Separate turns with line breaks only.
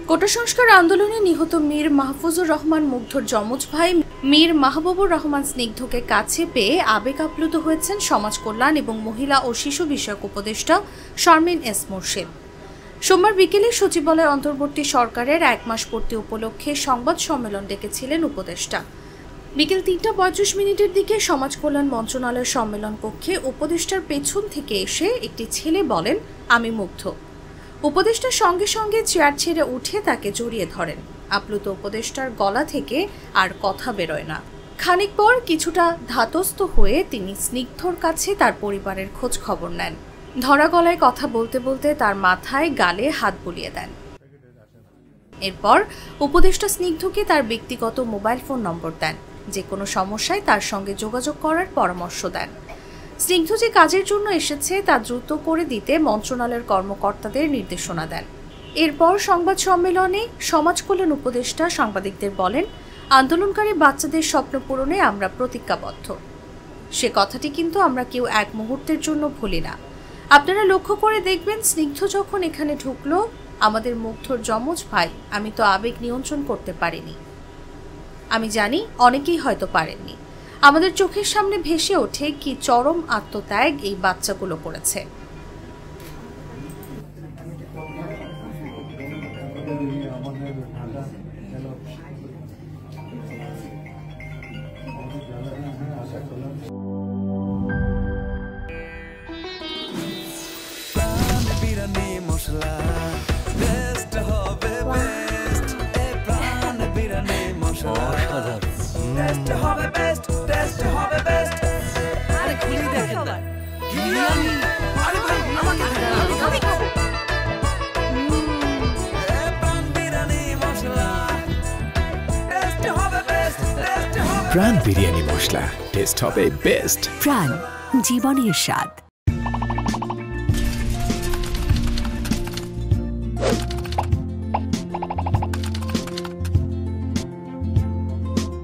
কোটা সংস্কার আন্দোলনে নিহত মীর মাহফুজুর রহমান মুগ্ধর যমজ ভাই মীর মাহবুবুর রহমান স্নিগ্ধকে কাছে পেয়ে আবেগ আপ্লুত হয়েছেন সমাজ কল্যাণ এবং মহিলা ও শিশু বিষয়ক উপদেষ্টা শারমিন এস মুর্শিদ। সোমবার বিকেলে সচিবালয় অন্তর্বর্তী সরকারের 1 মাস পূর্তি উপলক্ষে সংবাদ সম্মেলন ডেকেছিলেন উপদেষ্টা। বিকেল 3টা 35 দিকে সমাজ কল্যাণ মন্ত্রণালয়ের সম্মেলন কক্ষে উপদেষ্টার পেছন থেকে এসে একটি ছেলে বলেন, আমি মুগ্ধ। উপদেষ্টার সঙ্গে সঙ্গে চেয়ার ছেড়ে উঠে তাকে জড়িয়ে ধরেন। আপ্লুত উপদেষ্টার গলা থেকে আর কথা বেরোয় না। খানিক পর কিছুটা ধাতস্থ হয়ে তিনি স্নিগ্ধর কাছে তার পরিবারের খোঁজ খবর নেন। ধরা গলায় কথা বলতে বলতে তার মাথায় গালে হাত বুলিয়ে দেন। এরপর উপদেষ্টা স্নিগ্ধকে তার ব্যক্তিগত মোবাইল ফোন নম্বর দেন। যে কোনো সমস্যায় তার সঙ্গে যোগাযোগ করার পরামর্শ দেন। স্নিগ্ধ যে কাজের জন্য এসেছে তা দ্রুত করে দিতে মন্ত্রণালয়ের কর্মকর্তাদের নির্দেশনা দেন। এরপর সংবাদ সম্মেলনে সমাজ কল্যাণ উপদেষ্টা সাংবাদিকদের বলেন, আন্দোলনকারী বাচ্চাদের স্বপ্ন পূরণে আমরা প্রতিজ্ঞাবদ্ধ। সে কথাটি কিন্তু আমরা কেউ এক মুহূর্তের জন্য ভুলি না। আপনারা লক্ষ্য করে দেখবেন, স্নিগ্ধ যখন এখানে ঢুকলো, আমাদের মুগ্ধর যমজ ভাই, আমি তো আবেগ নিয়ন্ত্রণ করতে পারিনি। আমি জানি অনেকেই হয়তো পারেননি। আমাদের চোখের সামনে ভেসে ওঠে কি চরম আত্মত্যাগ এই বাচ্চাগুলো করেছে।
প্রাণ বিরিয়ানি মশলা, টেস্ট হবে বেস্ট।
প্রাণ, জীবনের স্বাদ।